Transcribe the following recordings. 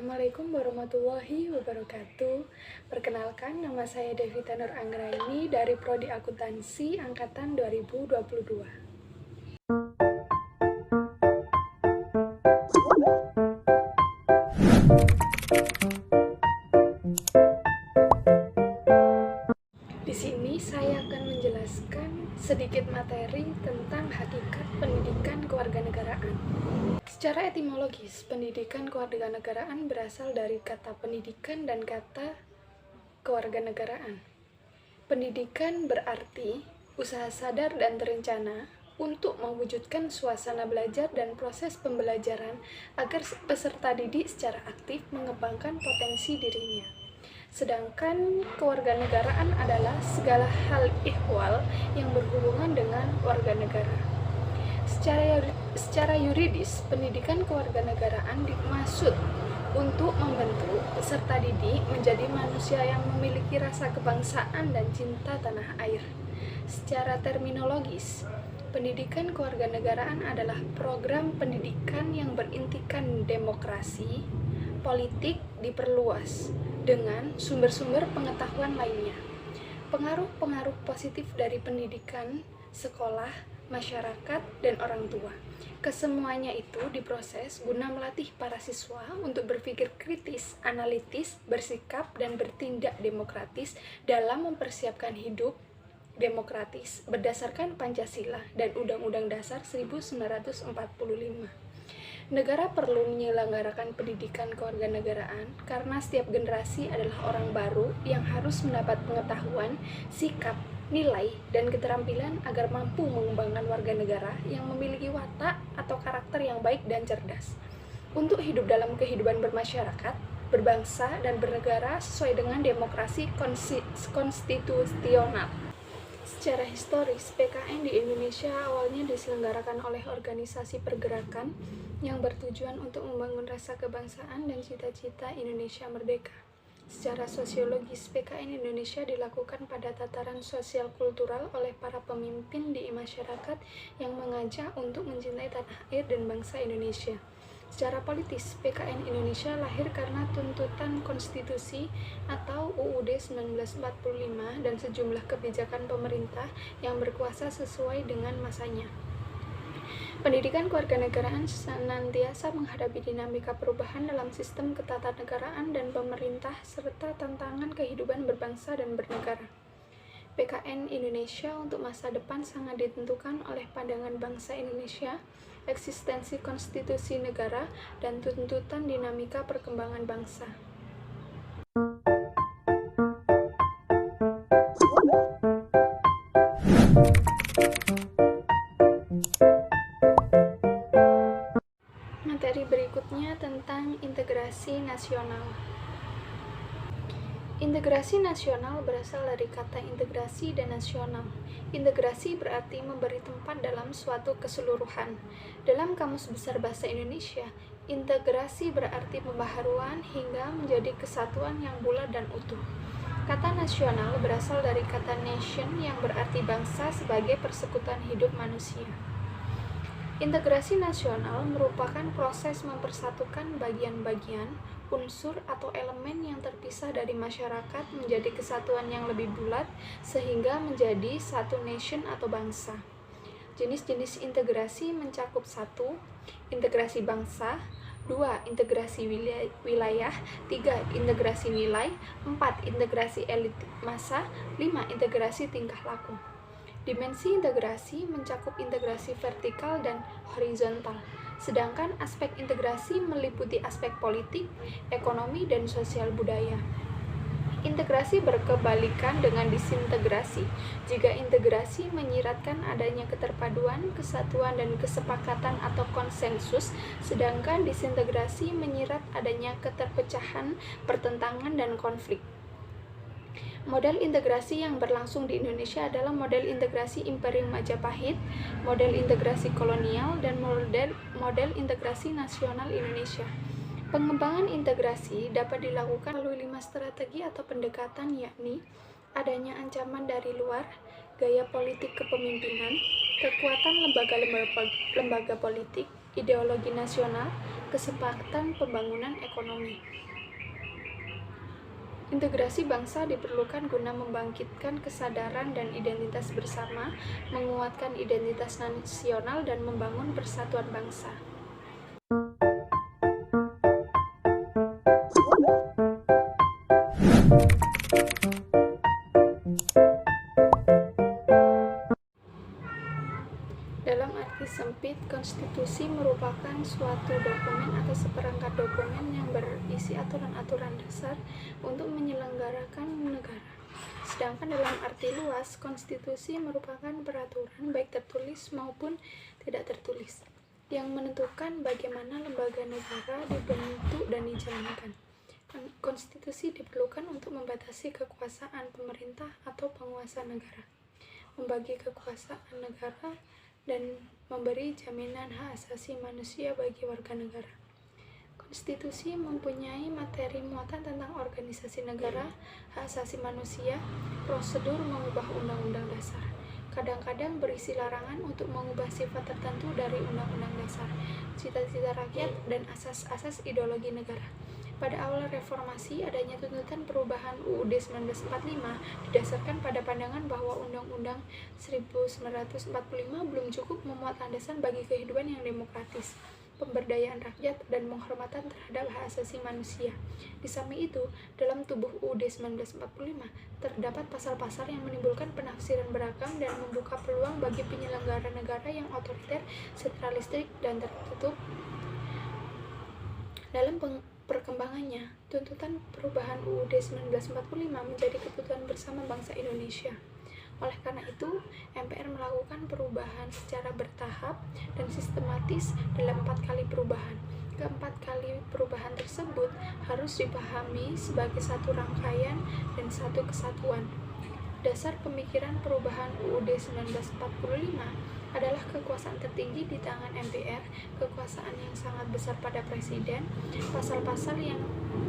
Assalamualaikum warahmatullahi wabarakatuh. Perkenalkan, nama saya Devita Nur Anggraini dari Prodi Akuntansi Angkatan 2022. Di sini saya akan menjelaskan sedikit materi tentang hakikat pendidikan kewarganegaraan. Secara etimologis, pendidikan kewarganegaraan berasal dari kata pendidikan dan kata kewarganegaraan. Pendidikan berarti usaha sadar dan terencana untuk mewujudkan suasana belajar dan proses pembelajaran agar peserta didik secara aktif mengembangkan potensi dirinya. Sedangkan kewarganegaraan adalah segala hal ihwal yang berhubungan dengan warga negara. Secara yuridis, pendidikan kewarganegaraan dimaksud untuk membentuk peserta didik menjadi manusia yang memiliki rasa kebangsaan dan cinta tanah air. Secara terminologis, pendidikan kewarganegaraan adalah program pendidikan yang berintikan demokrasi, politik diperluas dengan sumber-sumber pengetahuan lainnya. Pengaruh-pengaruh positif dari pendidikan, sekolah, masyarakat, dan orang tua. Kesemuanya itu diproses guna melatih para siswa untuk berpikir kritis, analitis, bersikap, dan bertindak demokratis dalam mempersiapkan hidup demokratis berdasarkan Pancasila dan Undang-Undang Dasar 1945. Negara perlu menyelenggarakan pendidikan kewarganegaraan karena setiap generasi adalah orang baru yang harus mendapat pengetahuan, sikap, nilai, dan keterampilan agar mampu mengembangkan warga negara yang memiliki watak atau karakter yang baik dan cerdas untuk hidup dalam kehidupan bermasyarakat, berbangsa, dan bernegara sesuai dengan demokrasi konstitusional. Secara historis, PKN di Indonesia awalnya diselenggarakan oleh organisasi pergerakan yang bertujuan untuk membangun rasa kebangsaan dan cita-cita Indonesia merdeka. Secara sosiologis, PKN Indonesia dilakukan pada tataran sosial kultural oleh para pemimpin di masyarakat yang mengajak untuk mencintai tanah air dan bangsa Indonesia. Secara politis, PKN Indonesia lahir karena tuntutan konstitusi atau UUD 1945 dan sejumlah kebijakan pemerintah yang berkuasa sesuai dengan masanya. Pendidikan kewarganegaraan senantiasa menghadapi dinamika perubahan dalam sistem ketatanegaraan dan pemerintah serta tantangan kehidupan berbangsa dan bernegara. PKN Indonesia untuk masa depan sangat ditentukan oleh pandangan bangsa Indonesia, eksistensi konstitusi negara, dan tuntutan dinamika perkembangan bangsa. Materi berikutnya tentang integrasi nasional. Integrasi nasional berasal dari kata integrasi dan nasional. Integrasi berarti memberi tempat dalam suatu keseluruhan. Dalam Kamus Besar Bahasa Indonesia, integrasi berarti pembaharuan hingga menjadi kesatuan yang bulat dan utuh. Kata nasional berasal dari kata nation yang berarti bangsa sebagai persekutuan hidup manusia. Integrasi nasional merupakan proses mempersatukan bagian-bagian, unsur atau elemen yang terpisah dari masyarakat menjadi kesatuan yang lebih bulat sehingga menjadi satu nation atau bangsa. Jenis-jenis integrasi mencakup 1. Integrasi bangsa, 2. Integrasi wilayah, 3. Integrasi nilai, 4. Integrasi elit massa, 5. Integrasi tingkah laku. Dimensi integrasi mencakup integrasi vertikal dan horizontal, sedangkan aspek integrasi meliputi aspek politik, ekonomi, dan sosial budaya. Integrasi berkebalikan dengan disintegrasi. Jika integrasi menyiratkan adanya keterpaduan, kesatuan, dan kesepakatan atau konsensus, sedangkan disintegrasi menyirat adanya keterpecahan, pertentangan, dan konflik. Model integrasi yang berlangsung di Indonesia adalah model integrasi Imperium Majapahit, model integrasi kolonial, dan model integrasi nasional Indonesia. Pengembangan integrasi dapat dilakukan melalui 5 strategi atau pendekatan, yakni adanya ancaman dari luar, gaya politik kepemimpinan, kekuatan lembaga politik, ideologi nasional, kesempatan pembangunan ekonomi. Integrasi bangsa diperlukan guna membangkitkan kesadaran dan identitas bersama, menguatkan identitas nasional, dan membangun persatuan bangsa. Dalam arti sempit, konstitusi merupakan suatu dokumen atau seperangkat dokumen yang berisi aturan-aturan dasar untuk menyelenggarakan negara. Sedangkan dalam arti luas, konstitusi merupakan peraturan baik tertulis maupun tidak tertulis yang menentukan bagaimana lembaga negara dibentuk dan dijalankan. Konstitusi diperlukan untuk membatasi kekuasaan pemerintah atau penguasa negara, membagi kekuasaan negara, dan memberi jaminan hak asasi manusia bagi warga negara. Konstitusi mempunyai materi muatan tentang organisasi negara, hak asasi manusia, prosedur mengubah undang-undang dasar. Kadang-kadang berisi larangan untuk mengubah sifat tertentu dari undang-undang dasar, cita-cita rakyat, dan asas-asas ideologi negara. Pada awal reformasi, adanya tuntutan perubahan UUD 1945 didasarkan pada pandangan bahwa Undang-Undang 1945 belum cukup memuat landasan bagi kehidupan yang demokratis, pemberdayaan rakyat, dan penghormatan terhadap hak asasi manusia. Di samping itu, dalam tubuh UUD 1945 terdapat pasal-pasal yang menimbulkan penafsiran beragam dan membuka peluang bagi penyelenggara negara yang otoriter, sentralistik, dan tertutup. Dalam perkembangannya, tuntutan perubahan UUD 1945 menjadi kebutuhan bersama bangsa Indonesia. Oleh karena itu, MPR melakukan perubahan secara bertahap dan sistematis dalam 4 kali perubahan. Keempat kali perubahan tersebut harus dipahami sebagai satu rangkaian dan satu kesatuan. Dasar pemikiran perubahan UUD 1945 adalah kekuasaan tertinggi di tangan MPR, kekuasaan yang sangat besar pada presiden, pasal-pasal yang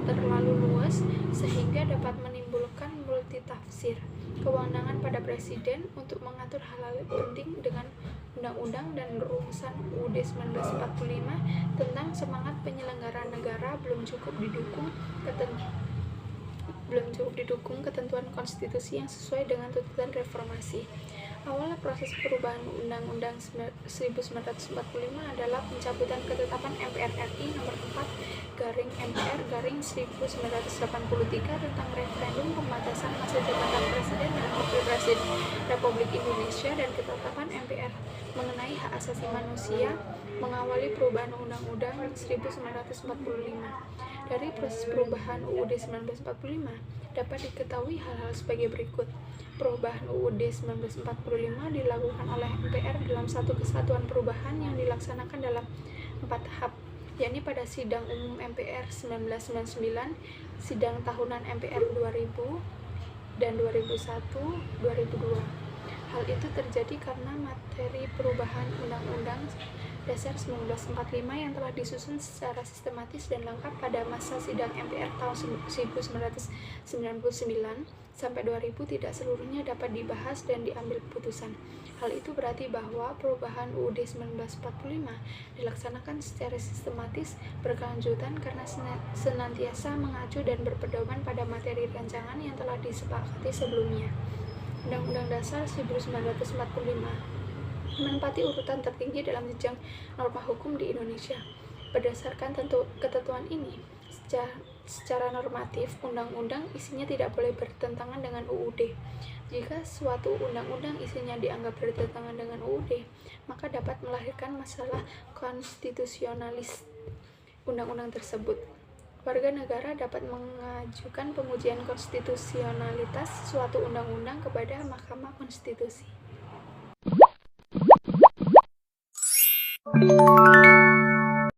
terlalu luas sehingga dapat menimbulkan multitafsir, kewenangan pada presiden untuk mengatur hal-hal penting dengan undang-undang, dan rumusan UUD 1945 tentang semangat penyelenggaraan negara belum cukup didukung ketentuan konstitusi yang sesuai dengan tuntutan reformasi. Awal proses perubahan Undang-Undang 1945 adalah pencabutan ketetapan MPR RI nomor 4/MPR/1983 tentang referendum pembatasan masa jabatan presiden dan wakil presiden Republik Indonesia, dan ketetapan MPR mengenai hak asasi manusia mengawali perubahan Undang-Undang 1945. Dari proses perubahan UUD 1945 dapat diketahui hal-hal sebagai berikut. Perubahan UUD 1945 dilakukan oleh MPR dalam satu kesatuan perubahan yang dilaksanakan dalam 4 tahap, yakni pada Sidang Umum MPR 1999, Sidang Tahunan MPR 2000, dan 2001-2002. Hal itu terjadi karena materi perubahan Undang-Undang Dasar 1945 yang telah disusun secara sistematis dan lengkap pada masa sidang MPR tahun 1999 sampai 2000 tidak seluruhnya dapat dibahas dan diambil keputusan. Hal itu berarti bahwa perubahan UUD 1945 dilaksanakan secara sistematis berkelanjutan karena senantiasa mengacu dan berpedoman pada materi rancangan yang telah disepakati sebelumnya. Undang-Undang Dasar 1945 menempati urutan tertinggi dalam jenjang norma hukum di Indonesia. Berdasarkan ketentuan ini, secara normatif, undang-undang isinya tidak boleh bertentangan dengan UUD. Jika suatu undang-undang isinya dianggap bertentangan dengan UUD, maka dapat melahirkan masalah konstitusionalis undang-undang tersebut. Warga negara dapat mengajukan pengujian konstitusionalitas suatu undang-undang kepada Mahkamah Konstitusi.